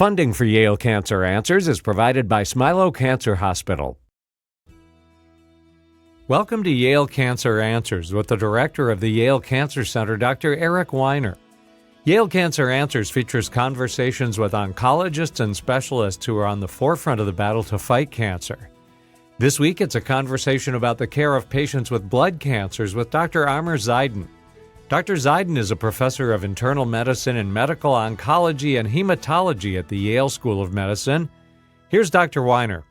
Funding for Yale Cancer Answers is provided by Smilow Cancer Hospital. Welcome to Yale Cancer Answers with the director of the Yale Cancer Center, Dr. Eric Weiner. Yale Cancer Answers features conversations with oncologists and specialists who are on the forefront of the battle to fight cancer. This week, it's a conversation about the care of patients with blood cancers with Dr. Amer Zeidan. Dr. Zeidan is a professor of internal medicine and medical oncology and hematology at the Yale School of Medicine. Here's Dr. Weiner.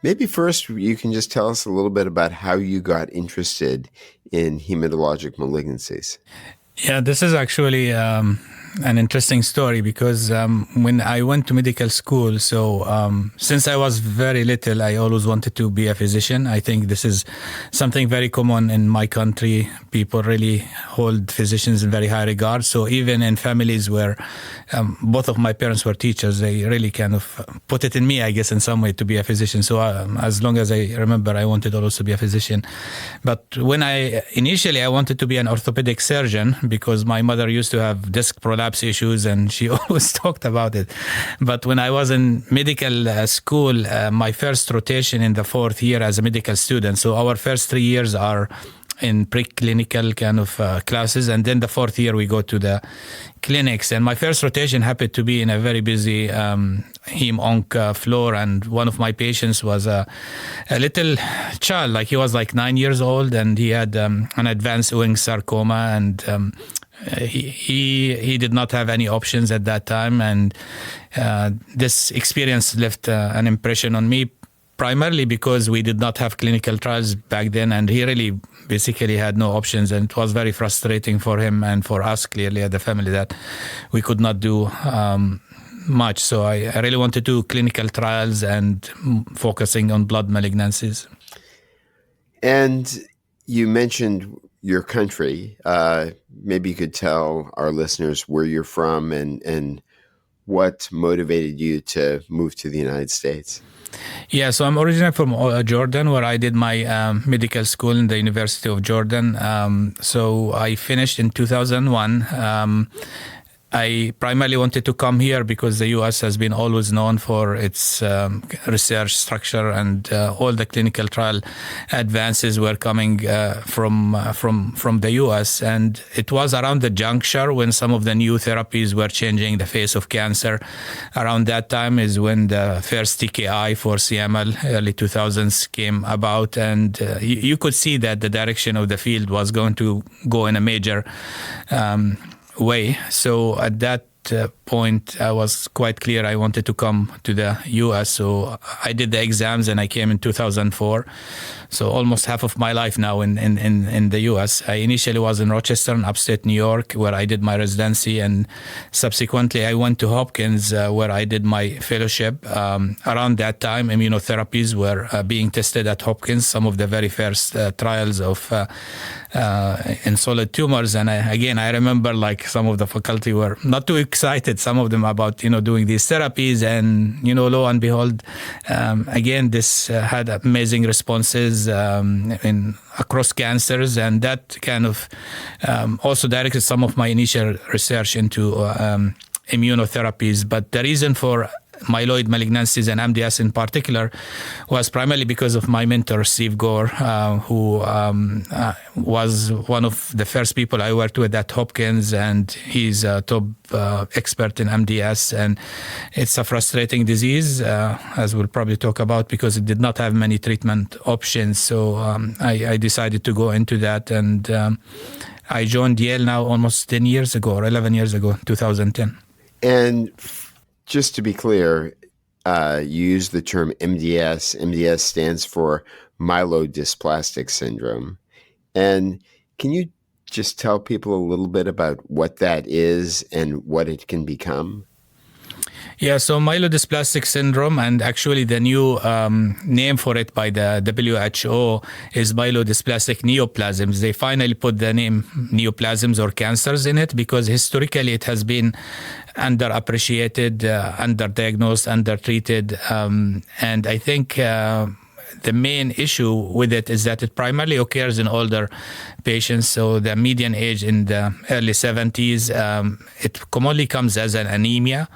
Maybe first you can just tell us a little bit about how you got interested in hematologic malignancies. Yeah, this is actually an interesting story because when I went to medical school, since I was very little, I always wanted to be a physician. I think this is something very common in my country. People really hold physicians in very high regard. So even in families where both of my parents were teachers, they really kind of put it in me, I guess, in some way to be a physician. So as long as I remember, I wanted always to be a physician. But when I wanted to be an orthopedic surgeon because my mother used to have disc prolapse issues and she always talked about it. But when I was in medical school, my first rotation in the fourth year as a medical student, so our first 3 years are in preclinical kind of classes, and then the fourth year we go to the clinics. And my first rotation happened to be in a very busy hem-onc floor, and one of my patients was a little child, he was 9 years old, and he had an advanced Ewing sarcoma, and he did not have any options at that time, and this experience left an impression on me, primarily because we did not have clinical trials back then, and he really basically had no options, and it was very frustrating for him and for us, clearly, at the family, that we could not do much. So I really wanted to do clinical trials and focusing on blood malignancies. And you mentioned your country. Maybe you could tell our listeners where you're from and what motivated you to move to the United States. Yeah, so I'm originally from Jordan, where I did my medical school in the University of Jordan. So I finished in 2001. I primarily wanted to come here because the U.S. has been always known for its research structure, and all the clinical trial advances were coming from the U.S. And it was around the juncture when some of the new therapies were changing the face of cancer. Around that time is when the first TKI for CML, early 2000s, came about, and you could see that the direction of the field was going to go in a major way. So at that point, I was quite clear I wanted to come to the U.S. So I did the exams and I came in 2004. So almost half of my life now in the U.S. I initially was in Rochester, in upstate New York, where I did my residency, and subsequently I went to Hopkins, where I did my fellowship. Around that time, immunotherapies were being tested at Hopkins, some of the very first trials of in solid tumors. And I remember some of the faculty were not too excited, some of them, about doing these therapies, and lo and behold, this had amazing responses across cancers, and that kind of also directed some of my initial research into immunotherapies. But the reason for myeloid malignancies and MDS in particular was primarily because of my mentor, Steve Gore, who was one of the first people I worked with at Hopkins, and he's a top expert in MDS. And it's a frustrating disease, as we'll probably talk about, because it did not have many treatment options. So I decided to go into that, and I joined Yale now almost 10 years ago, or 11 years ago, 2010. And just to be clear, you use the term MDS. MDS stands for myelodysplastic syndrome. And can you just tell people a little bit about what that is and what it can become? Yeah, so myelodysplastic syndrome, and actually the new name for it by the WHO is myelodysplastic neoplasms. They finally put the name neoplasms or cancers in it because historically it has been underappreciated, underdiagnosed, undertreated, and I think the main issue with it is that it primarily occurs in older patients. So the median age in the early 70s, it commonly comes as an anemia,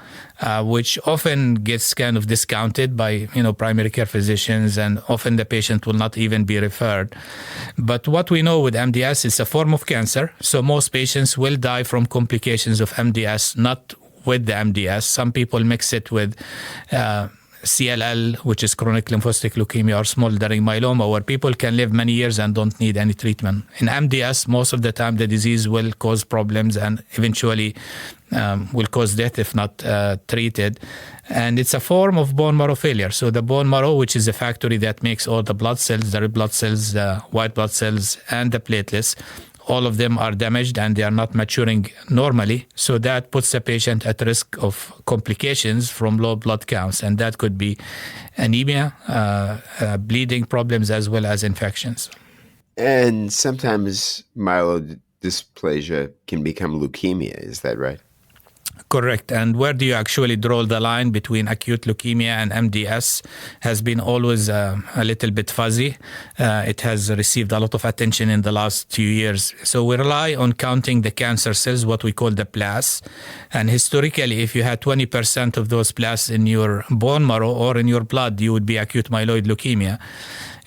which often gets kind of discounted by primary care physicians, and often the patient will not even be referred. But what we know with MDS is a form of cancer, so most patients will die from complications of MDS, not with the MDS. Some people mix it with CLL, which is chronic lymphocytic leukemia, or smoldering myeloma, where people can live many years and don't need any treatment. In MDS, most of the time the disease will cause problems and eventually will cause death if not treated. And it's a form of bone marrow failure. So the bone marrow, which is a factory that makes all the blood cells, the red blood cells, the white blood cells, and the platelets, all of them are damaged and they are not maturing normally. So that puts the patient at risk of complications from low blood counts. And that could be anemia, bleeding problems, as well as infections. And sometimes myelodysplasia can become leukemia. Is that right? Correct. And where do you actually draw the line between acute leukemia and MDS has been always a little bit fuzzy. It has received a lot of attention in the last few years. So we rely on counting the cancer cells, what we call the blasts. And historically, if you had 20% of those blasts in your bone marrow or in your blood, you would be acute myeloid leukemia.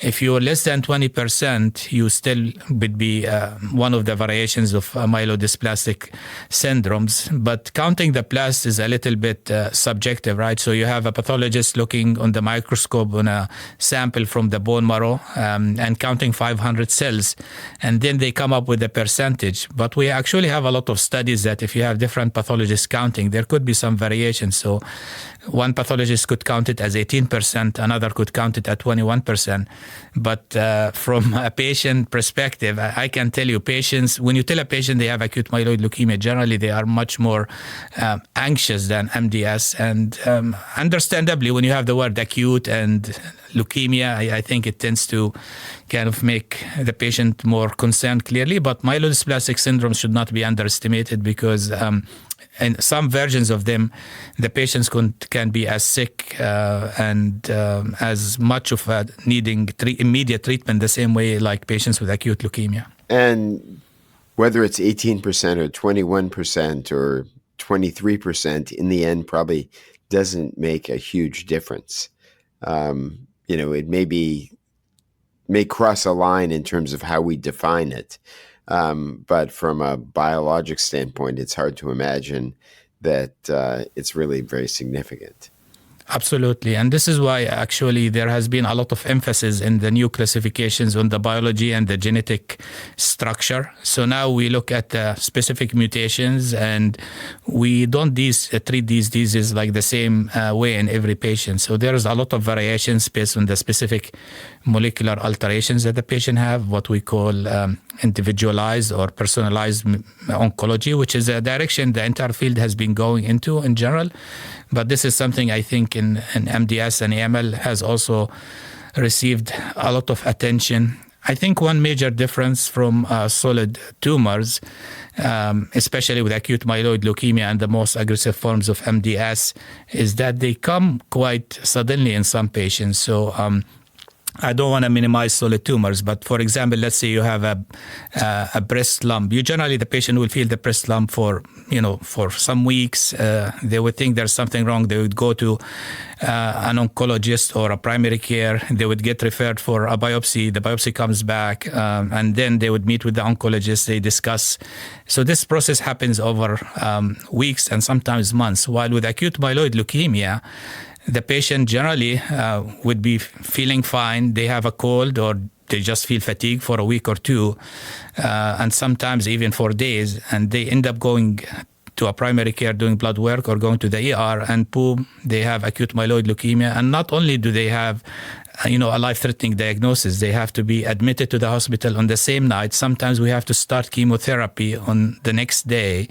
If you're less than 20%, you still would be one of the variations of myelodysplastic syndromes. But counting the blasts is a little bit subjective, right? So you have a pathologist looking on the microscope on a sample from the bone marrow and counting 500 cells. And then they come up with a percentage. But we actually have a lot of studies that if you have different pathologists counting, there could be some variation. So one pathologist could count it as 18%, another could count it at 21%. But from a patient perspective, I can tell you, patients, when you tell a patient they have acute myeloid leukemia, generally they are much more anxious than MDS. And understandably, when you have the word acute and leukemia, I think it tends to kind of make the patient more concerned clearly. But myelodysplastic syndrome should not be underestimated because in some versions of them, the patients can be as sick and as much of needing immediate treatment the same way like patients with acute leukemia. And whether it's 18% or 21% or 23%, in the end probably doesn't make a huge difference. It may cross a line in terms of how we define it. But from a biologic standpoint, it's hard to imagine that it's really very significant. Absolutely. And this is why actually there has been a lot of emphasis in the new classifications on the biology and the genetic structure. So now we look at the specific mutations and we don't treat these diseases like the same way in every patient. So there is a lot of variations based on the specific molecular alterations that the patient have, what we call individualized or personalized oncology, which is a direction the entire field has been going into in general. But this is something I think in MDS and AML has also received a lot of attention. I think one major difference from solid tumors, especially with acute myeloid leukemia and the most aggressive forms of MDS, is that they come quite suddenly in some patients. So I don't want to minimize solid tumors, but for example, let's say you have a breast lump. The patient will feel the breast lump for some weeks. They would think there's something wrong. They would go to an oncologist or a primary care. They would get referred for a biopsy. The biopsy comes back, and then they would meet with the oncologist. They discuss. So this process happens over weeks and sometimes months. While with acute myeloid leukemia, the patient generally would be feeling fine. They have a cold or they just feel fatigue for a week or two, and sometimes even for days, and they end up going to a primary care doing blood work or going to the ER, and boom, they have acute myeloid leukemia. And not only do they have a life-threatening diagnosis, they have to be admitted to the hospital on the same night. Sometimes we have to start chemotherapy on the next day,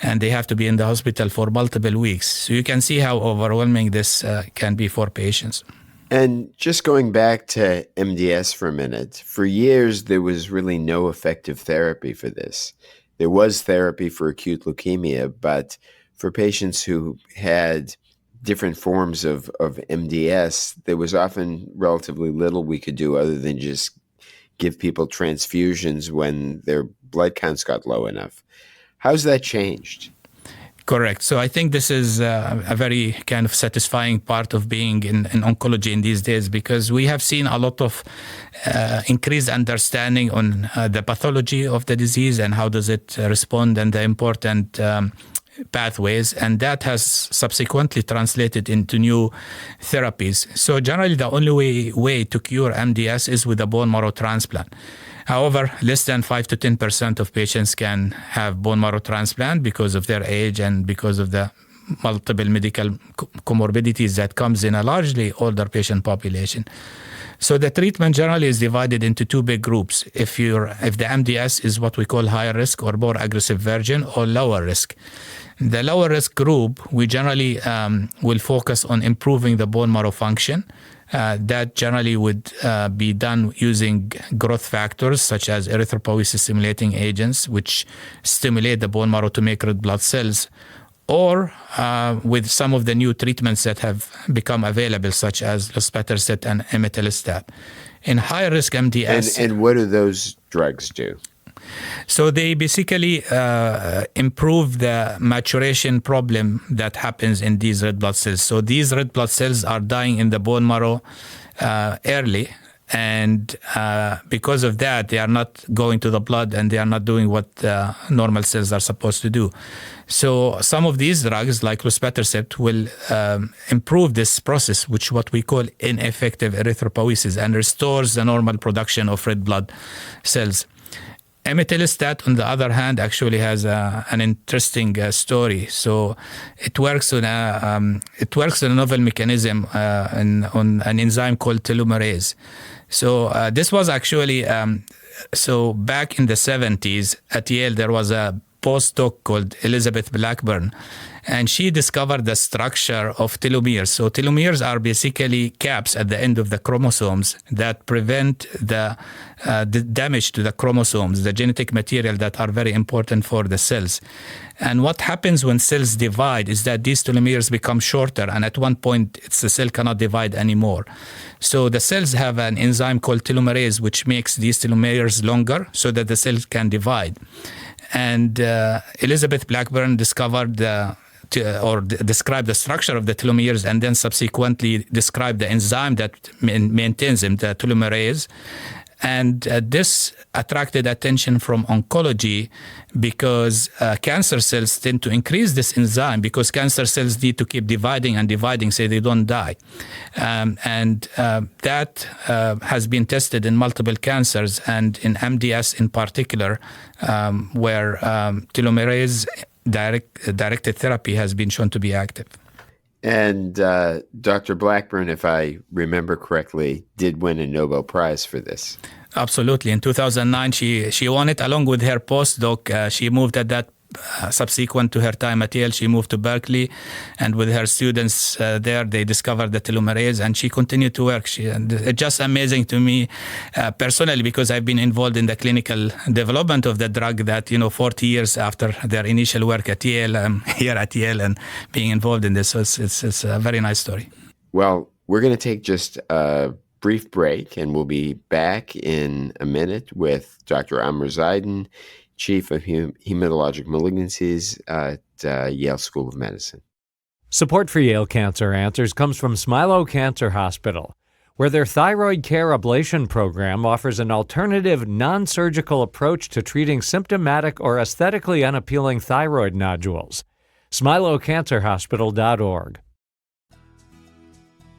and they have to be in the hospital for multiple weeks. So you can see how overwhelming this can be for patients. And just going back to MDS for a minute, for years there was really no effective therapy for this. There was therapy for acute leukemia, but for patients who had different forms of MDS, there was often relatively little we could do other than just give people transfusions when their blood counts got low enough. How's that changed? Correct. So I think this is a very kind of satisfying part of being in oncology in these days, because we have seen a lot of increased understanding on the pathology of the disease and how does it respond, and the important pathways, and that has subsequently translated into new therapies. So generally the only way to cure MDS is with a bone marrow transplant. However, less than 5 to 10% of patients can have bone marrow transplant because of their age and because of the multiple medical comorbidities that comes in a largely older patient population. So the treatment generally is divided into two big groups. If the MDS is what we call higher risk or more aggressive version, or lower risk. The lower risk group, we generally will focus on improving the bone marrow function. That generally would be done using growth factors such as erythropoiesis stimulating agents, which stimulate the bone marrow to make red blood cells, or with some of the new treatments that have become available, such as luspatercept and imetelstat. In higher risk MDS... And what do those drugs do? So they basically improve the maturation problem that happens in these red blood cells. So these red blood cells are dying in the bone marrow early, and because of that, they are not going to the blood and they are not doing what normal cells are supposed to do. So some of these drugs, like luspatercept, will improve this process, which what we call ineffective erythropoiesis, and restores the normal production of red blood cells. Imetelstat, on the other hand, actually has an interesting story. So it works on a novel mechanism on an enzyme called telomerase. So this was actually so back in the 70s at Yale, there was a postdoc called Elizabeth Blackburn, and she discovered the structure of telomeres. So telomeres are basically caps at the end of the chromosomes that prevent the damage to the chromosomes, the genetic material that are very important for the cells. And what happens when cells divide is that these telomeres become shorter, and at one point the cell cannot divide anymore. So the cells have an enzyme called telomerase, which makes these telomeres longer so that the cell can divide. And Elizabeth Blackburn discovered described the structure of the telomeres, and then subsequently described the enzyme that maintains them, the telomerase. And this attracted attention from oncology because cancer cells tend to increase this enzyme because cancer cells need to keep dividing and dividing so they don't die. That has been tested in multiple cancers, and in MDS in particular, where telomerase directed therapy has been shown to be active. And Dr. Blackburn, if I remember correctly, did win a Nobel Prize for this. Absolutely. In 2009, she won it along with her postdoc. She moved at that subsequent to her time at Yale, she moved to Berkeley, and with her students there, they discovered the telomerase, and she continued to work. It's just amazing to me personally, because I've been involved in the clinical development of the drug that, 40 years after their initial work at Yale, I'm here at Yale and being involved in this. So it's a very nice story. Well, we're going to take just a brief break, and we'll be back in a minute with Dr. Amer Zeidan, Chief of Hematologic Malignancies at Yale School of Medicine. Support for Yale Cancer Answers comes from Smilow Cancer Hospital, where their thyroid care ablation program offers an alternative, non-surgical approach to treating symptomatic or aesthetically unappealing thyroid nodules. SmilowCancerHospital.org.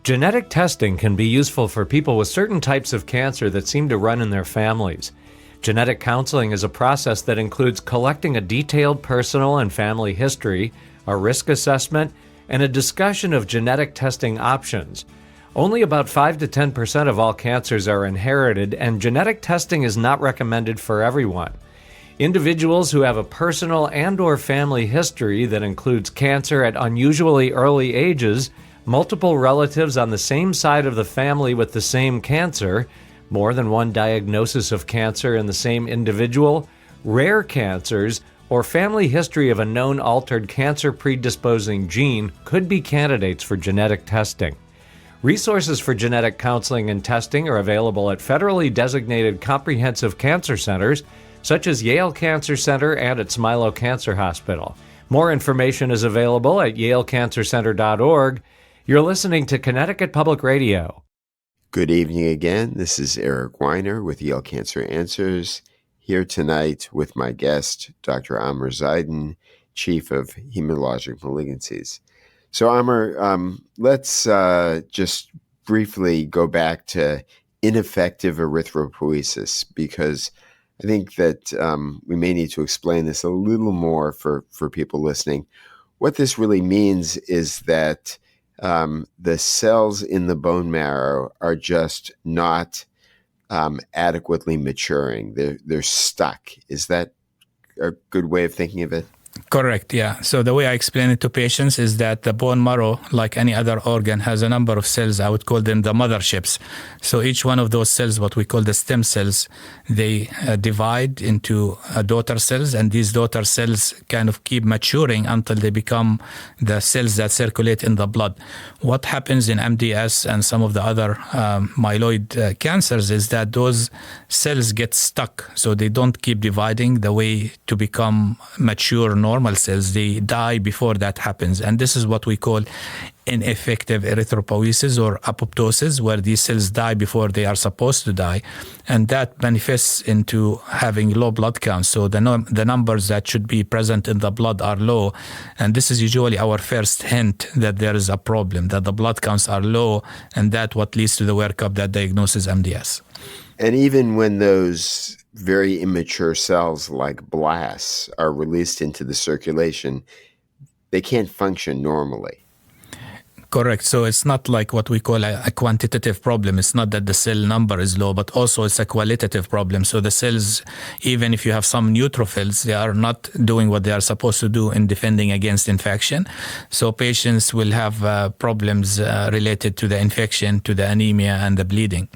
Genetic testing can be useful for people with certain types of cancer that seem to run in their families. Genetic counseling is a process that includes collecting a detailed personal and family history, a risk assessment, and a discussion of genetic testing options. Only about 5 to 10% of all cancers are inherited, and genetic testing is not recommended for everyone. Individuals who have a personal and/or family history that includes cancer at unusually early ages, multiple relatives on the same side of the family with the same cancer, more than one diagnosis of cancer in the same individual, rare cancers, or family history of a known altered cancer predisposing gene could be candidates for genetic testing. Resources for genetic counseling and testing are available at federally designated comprehensive cancer centers, such as Yale Cancer Center and its Milo Cancer Hospital. More information is available at yalecancercenter.org. You're listening to Connecticut Public Radio. Good evening again. This is Eric Weiner with Yale Cancer Answers, here tonight with my guest, Dr. Amer Zeidan, Chief of Hematologic Malignancies. So, Amer, let's just briefly go back to ineffective erythropoiesis, because I think that we may need to explain this a little more for people listening. What this really means is that the cells in the bone marrow are just not adequately maturing. They're stuck. Is that a good way of thinking of it? Correct, yeah. So the way I explain it to patients is that the bone marrow, like any other organ, has a number of cells. I would call them the motherships. So each one of those cells, what we call the stem cells, they divide into daughter cells, and these daughter cells kind of keep maturing until they become the cells that circulate in the blood. What happens in MDS and some of the other myeloid cancers is that those cells get stuck, so they don't keep dividing the way to become mature normal cells. They die before that happens, and this is what we call ineffective erythropoiesis or apoptosis, where these cells die before they are supposed to die, and that manifests into having low blood counts. So the numbers that should be present in the blood are low, and this is usually our first hint that there is a problem, that the blood counts are low, and that what leads to the workup that diagnoses MDS. And even when those very immature cells like blasts are released into the circulation, they can't function normally. Correct. So it's not like what we call a quantitative problem. It's not that the cell number is low, but also it's a qualitative problem. So the cells, even if you have some neutrophils, they are not doing what they are supposed to do in defending against infection. So patients will have problems related to the infection, to the anemia, and the bleeding.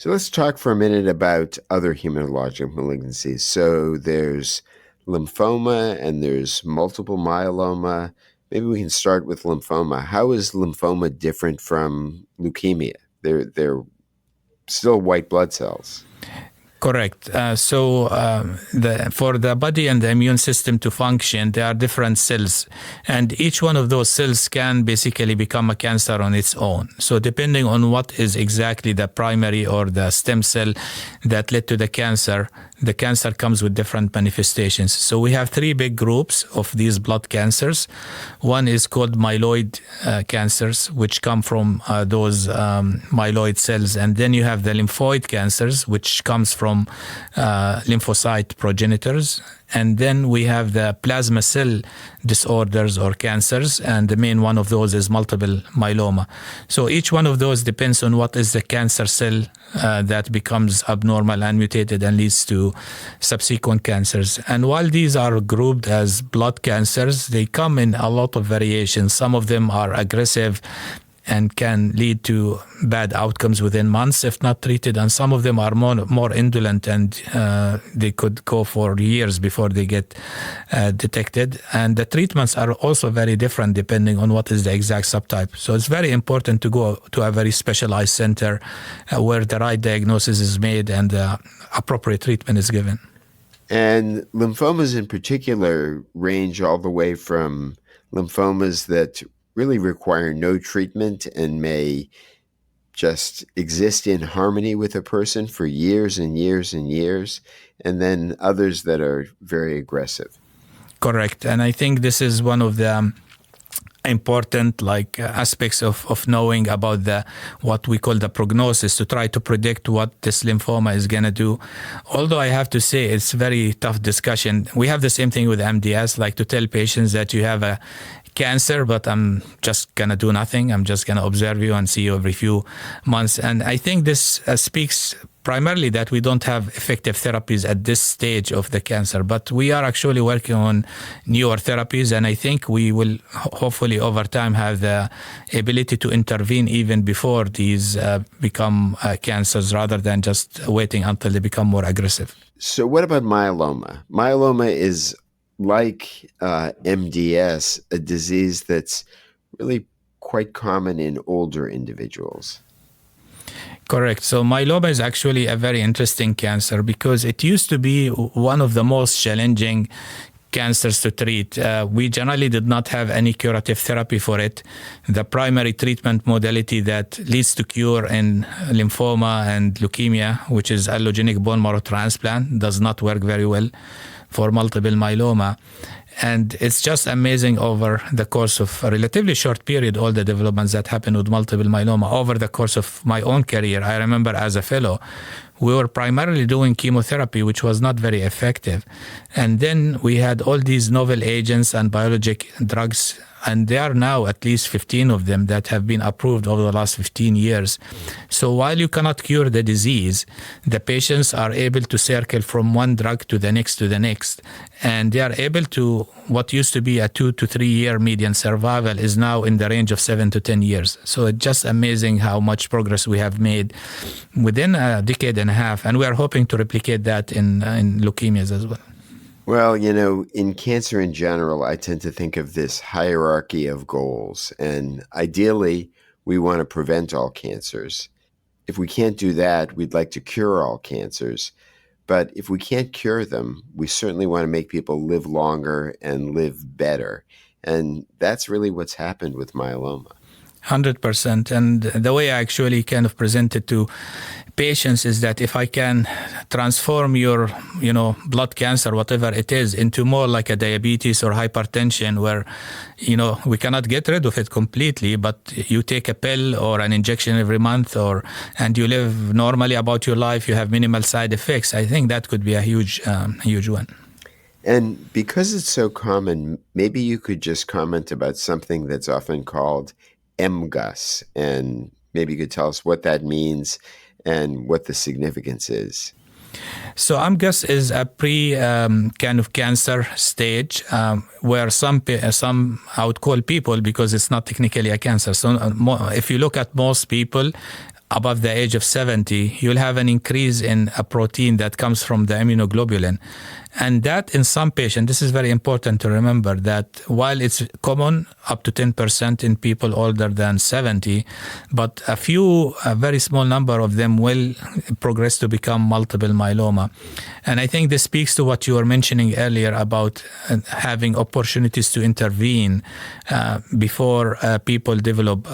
So let's talk for a minute about other hematologic malignancies. So there's lymphoma and there's multiple myeloma. Maybe we can start with lymphoma. How is lymphoma different from leukemia? They're still white blood cells. Correct. For the body and the immune system to function, there are different cells, and each one of those cells can basically become a cancer on its own. So depending on what is exactly the primary or the stem cell that led to the cancer comes with different manifestations. So we have three big groups of these blood cancers. One is called myeloid cancers, which come from those myeloid cells. And then you have the lymphoid cancers, which comes from lymphocyte progenitors. And then we have the plasma cell disorders or cancers, and the main one of those is multiple myeloma. So each one of those depends on what is the cancer cell that becomes abnormal and mutated and leads to subsequent cancers. And while these are grouped as blood cancers, they come in a lot of variations. Some of them are aggressive and can lead to bad outcomes within months if not treated. And some of them are more indolent, and they could go for years before they get detected. And the treatments are also very different depending on what is the exact subtype. So it's very important to go to a very specialized center where the right diagnosis is made and appropriate treatment is given. And lymphomas in particular range all the way from lymphomas that really require no treatment and may just exist in harmony with a person for years and years and years, and then others that are very aggressive. Correct. And I think this is one of the important aspects of knowing about what we call the prognosis, to try to predict what this lymphoma is going to do. Although I have to say it's very tough discussion. We have the same thing with MDS, like to tell patients that you have a cancer, but I'm just going to do nothing. I'm just going to observe you and see you every few months. And I think this speaks primarily that we don't have effective therapies at this stage of the cancer, but we are actually working on newer therapies, and I think we will hopefully over time have the ability to intervene even before these become cancers, rather than just waiting until they become more aggressive. So what about myeloma? Myeloma is like MDS, a disease that's really quite common in older individuals. Correct. So myeloma is actually a very interesting cancer because it used to be one of the most challenging cancers to treat. We generally did not have any curative therapy for it. The primary treatment modality that leads to cure in lymphoma and leukemia, which is allogeneic bone marrow transplant, does not work very well for multiple myeloma. And it's just amazing over the course of a relatively short period, all the developments that happened with multiple myeloma. Over the course of my own career, I remember as a fellow, we were primarily doing chemotherapy, which was not very effective. And then we had all these novel agents and biologic drugs, and there are now at least 15 of them that have been approved over the last 15 years. So while you cannot cure the disease, the patients are able to circle from one drug to the next, and they are able to, what used to be a 2 to 3 year median survival is now in the range of 7 to 10 years. So it's just amazing how much progress we have made within a decade and a half, and we are hoping to replicate that in leukemias as well. Well, in cancer in general, I tend to think of this hierarchy of goals. And ideally, we want to prevent all cancers. If we can't do that, we'd like to cure all cancers. But if we can't cure them, we certainly want to make people live longer and live better. And that's really what's happened with myeloma. 100%. And the way I actually kind of present it to patients is that if I can transform your, blood cancer, whatever it is, into more like a diabetes or hypertension where, we cannot get rid of it completely, but you take a pill or an injection every month and you live normally about your life, you have minimal side effects, I think that could be a huge one. And because it's so common, maybe you could just comment about something that's often called MGUS, and maybe you could tell us what that means and what the significance is. So MGUS is a kind of cancer stage where some I would call people, because it's not technically a cancer. So if you look at most people above the age of 70, you'll have an increase in a protein that comes from the immunoglobulin. And that in some patients, this is very important to remember, that while it's common up to 10% in people older than 70, but a very small number of them will progress to become multiple myeloma. And I think this speaks to what you were mentioning earlier about having opportunities to intervene before people develop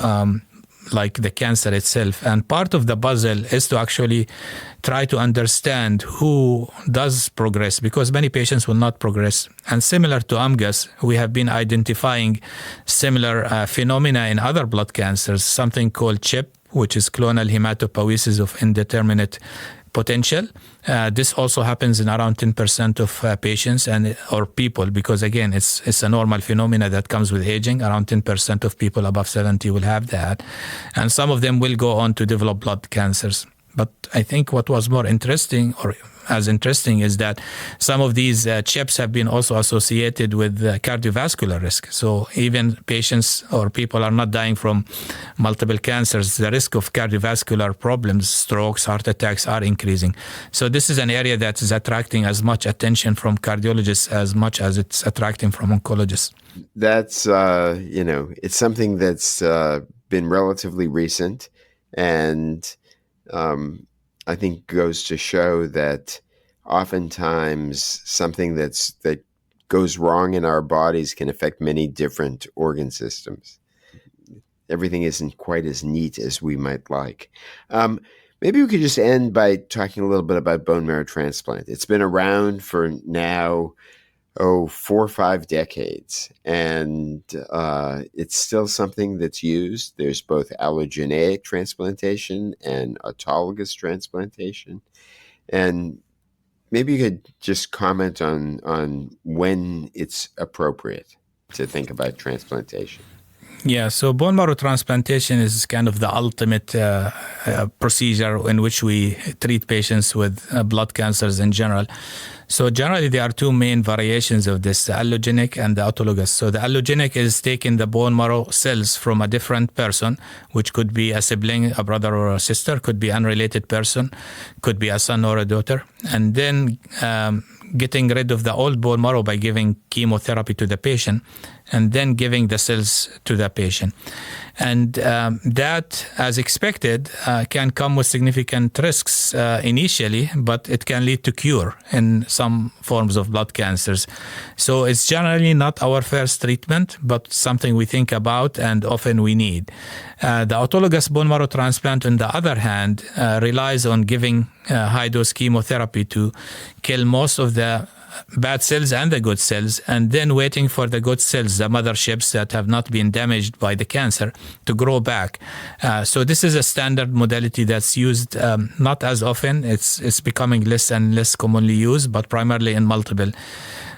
like the cancer itself. And part of the puzzle is to actually try to understand who does progress, because many patients will not progress. And similar to MGUS, we have been identifying similar phenomena in other blood cancers, something called CHIP, which is clonal hematopoiesis of indeterminate potential. This also happens in around 10% of patients or people, because again, it's a normal phenomena that comes with aging. Around 10% of people above 70 will have that. And some of them will go on to develop blood cancers. But I think what was more interesting, or as interesting, is that some of these CHIPs have been also associated with cardiovascular risk. So even patients or people are not dying from multiple cancers, the risk of cardiovascular problems, strokes, heart attacks are increasing. So this is an area that is attracting as much attention from cardiologists as much as it's attracting from oncologists. That's, it's something that's been relatively recent, and I think goes to show that oftentimes something that goes wrong in our bodies can affect many different organ systems. Everything isn't quite as neat as we might like. Maybe we could just end by talking a little bit about bone marrow transplant. It's been around for now 4 or 5 decades, and it's still something that's used. There's both allogeneic transplantation and autologous transplantation. And maybe you could just comment on when it's appropriate to think about transplantation. Yeah, so bone marrow transplantation is kind of the ultimate procedure in which we treat patients with blood cancers in general. So generally, there are two main variations of this, the allogenic and the autologous. So the allogenic is taking the bone marrow cells from a different person, which could be a sibling, a brother or a sister, could be unrelated person, could be a son or a daughter, and then getting rid of the old bone marrow by giving chemotherapy to the patient, and then giving the cells to the patient. And that, as expected, can come with significant risks initially, but it can lead to cure in some forms of blood cancers. So it's generally not our first treatment, but something we think about and often we need. The autologous bone marrow transplant, on the other hand, relies on giving high-dose chemotherapy to kill most of the bad cells and the good cells, and then waiting for the good cells, the motherships that have not been damaged by the cancer, to grow back. So this is a standard modality that's used not as often. It's becoming less and less commonly used, but primarily in multiple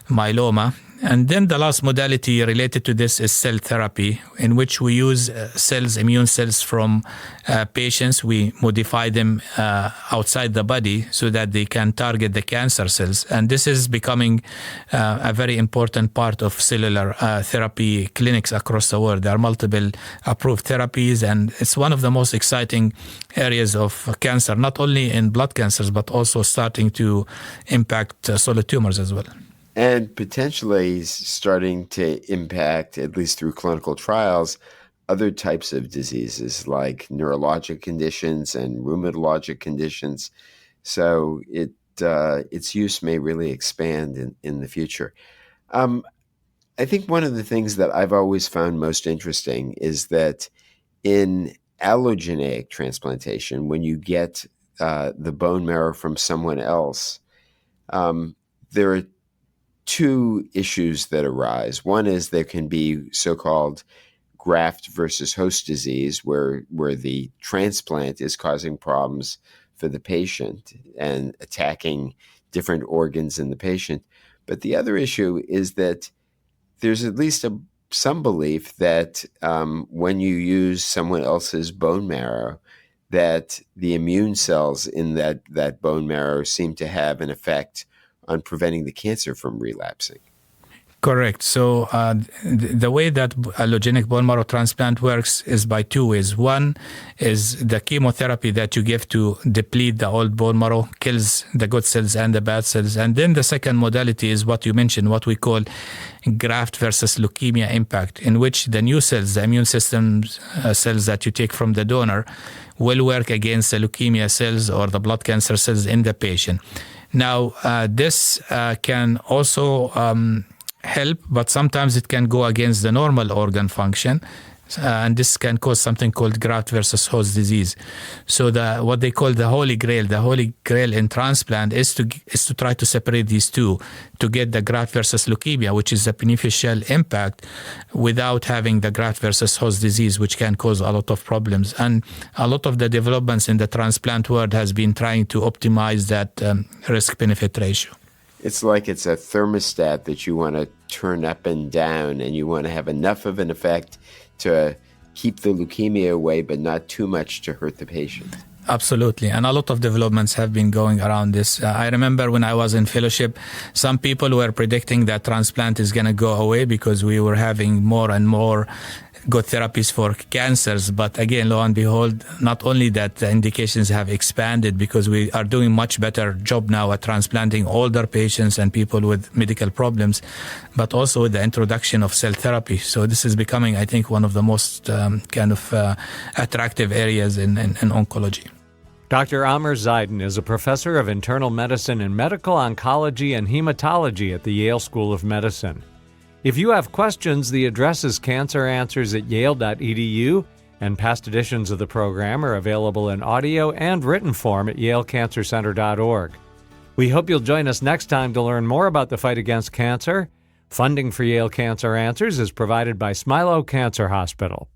myeloma. And then the last modality related to this is cell therapy, in which we use cells, immune cells from patients. We modify them outside the body so that they can target the cancer cells. And this is becoming a very important part of cellular therapy clinics across the world. There are multiple approved therapies, and it's one of the most exciting areas of cancer, not only in blood cancers, but also starting to impact solid tumors as well. And potentially starting to impact, at least through clinical trials, other types of diseases like neurologic conditions and rheumatologic conditions. So its use may really expand in the future. I think one of the things that I've always found most interesting is that in allogeneic transplantation, when you get the bone marrow from someone else, there are two issues that arise. One is there can be so-called graft versus host disease, where the transplant is causing problems for the patient and attacking different organs in the patient. But the other issue is that there's at least some belief that when you use someone else's bone marrow, that the immune cells in that bone marrow seem to have an effect on preventing the cancer from relapsing. Correct. So the way that allogenic bone marrow transplant works is by two ways. One is the chemotherapy that you give to deplete the old bone marrow, kills the good cells and the bad cells. And then the second modality is what you mentioned, what we call graft versus leukemia impact, in which the new cells, the immune system cells that you take from the donor, will work against the leukemia cells or the blood cancer cells in the patient. Now, this can also help, but sometimes it can go against the normal organ function, and this can cause something called graft versus host disease. So what they call the holy grail in transplant is to try to separate these two, to get the graft versus leukemia, which is a beneficial impact, without having the graft versus host disease, which can cause a lot of problems. And a lot of the developments in the transplant world has been trying to optimize that risk-benefit ratio. It's like it's a thermostat that you want to turn up and down, and you want to have enough of an effect to keep the leukemia away, but not too much to hurt the patient. Absolutely. And a lot of developments have been going around this. I remember when I was in fellowship, some people were predicting that transplant is going to go away because we were having more and more good therapies for cancers. But again, lo and behold, not only that, the indications have expanded because we are doing much better job now at transplanting older patients and people with medical problems, but also with the introduction of cell therapy. So this is becoming, I think, one of the most attractive areas in oncology. Dr. Amer Zeidan is a professor of internal medicine and medical oncology and hematology at the Yale School of Medicine. If you have questions, the address is canceranswers@yale.edu, and past editions of the program are available in audio and written form at yalecancercenter.org. We hope you'll join us next time to learn more about the fight against cancer. Funding for Yale Cancer Answers is provided by Smilow Cancer Hospital.